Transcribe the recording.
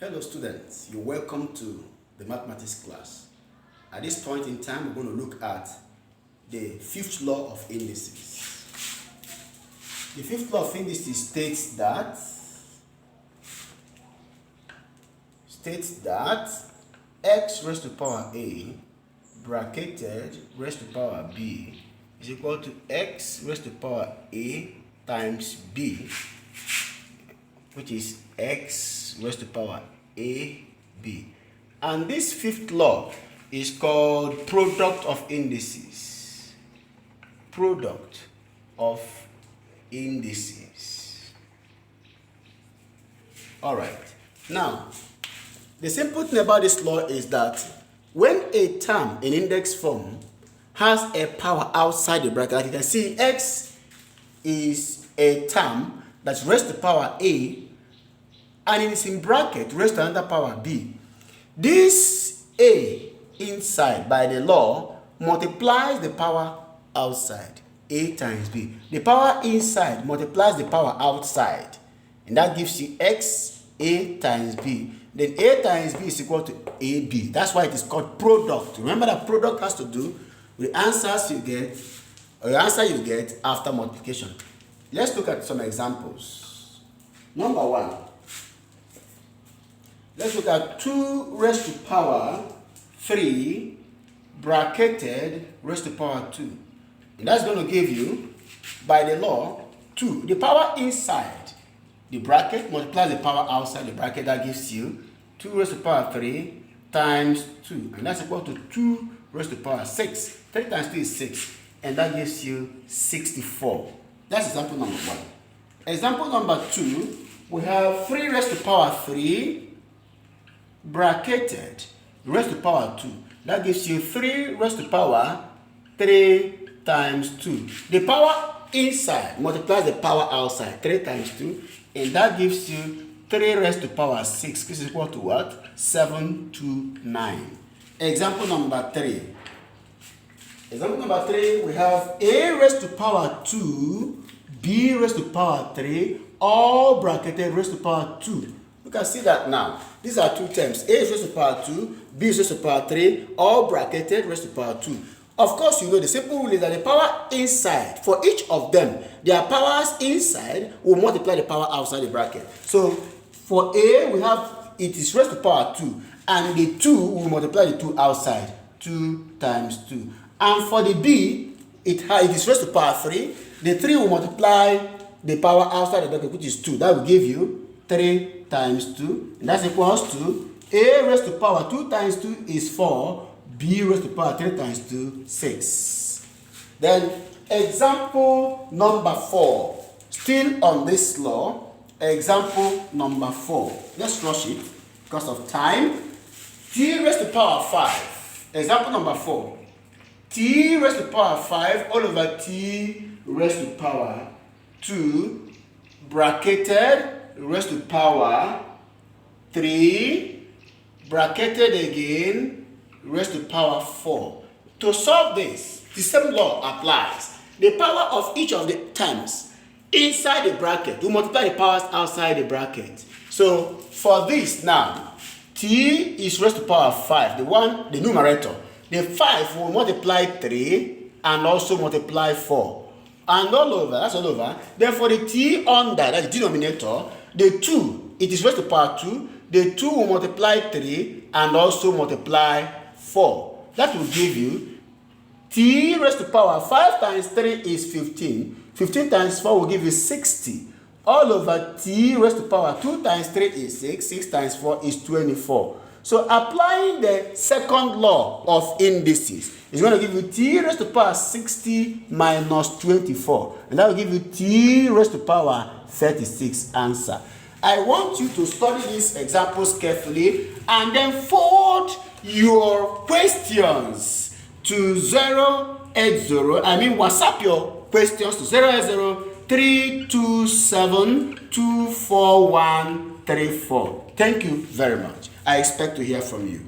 Hello students, you're welcome to the mathematics class. At this point in time, we're going to look at the fifth law of indices. The fifth law of indices states that x raised to the power a bracketed raised to the power b is equal to x raised to the power a times b, which is x raised to the power a b. And this fifth law is called product of indices. Product of indices. All right. Now, the simple thing about this law is that when a term in index form has a power outside the bracket, like you can see, x is a term that's raised to the power a, and it is in bracket raised to another power b. This a inside, by the law, multiplies the power outside, a times b. The power inside multiplies the power outside, and that gives you x a times b. Then a times b is equal to ab. That's why it is called product. Remember that product has to do with the answers you get, or the answer you get after multiplication. Let's look at some examples. Number one. Let's look at 2 raised to power 3 bracketed raised to power 2. And that's going to give you, by the law, 2. The power inside the bracket multiplies the power outside the bracket. That gives you 2 raised to power 3 times 2. And that's equal to 2 raised to power 6. 3 times 2 is 6. And that gives you 64. That's example number 1. Example number 2, we have 3 raised to power 3 bracketed raised to power 2. That gives you 3 raised to power 3 times 2. The power inside multiplies the power outside, 3 times 2, and that gives you 3 raised to power 6, which is equal to what? 729. Example number 3. Example number 3, we have a raised to power 2, b raised to power 3, all bracketed raised to power 2. You can see that now. These are two terms. A is raised to the power 2, b is raised to the power 3, all bracketed raised to the power 2. Of course, you know the simple rule is that the power inside, for each of them, their powers inside will multiply the power outside the bracket. So, for A, we have it is raised to the power 2, and the 2 will multiply the 2 outside. 2 times 2. And for the B, it is raised to the power 3. The 3 will multiply the power outside the bracket, which is 2. That will give you 3 times 2, and that's equals to a raised to the power 2 times 2 is 4, b raised to the power 3 times 2, 6. Then example number 4, still on this law, example number 4. Let's rush it because of time. T raised to the power 5. Example number 4. T raised to the power 5 all over t raised to the power 2 bracketed raised to the power 3 bracketed again raised to the power 4. To solve this, the same law applies. The power of each of the terms inside the bracket will multiply the powers outside the bracket. So for this now, t is raised to the power 5, the numerator. The 5 will multiply 3 and also multiply 4. And all over, that's all over. Then for the t under, that's the denominator, the 2, it is raised to the power 2. The 2 will multiply 3 and also multiply 4. That will give you t raised to the power 5 times 3 is 15. 15 times 4 will give you 60. All over t raised to the power 2 times 3 is 6. 6 times 4 is 24. So applying the second law of indices is going to give you t raised to the power 60 minus 24. And that will give you t raised to the power 36 answer. I want you to study these examples carefully and then forward your questions to 080. WhatsApp your questions to 080-327-24134. Thank you very much. I expect to hear from you.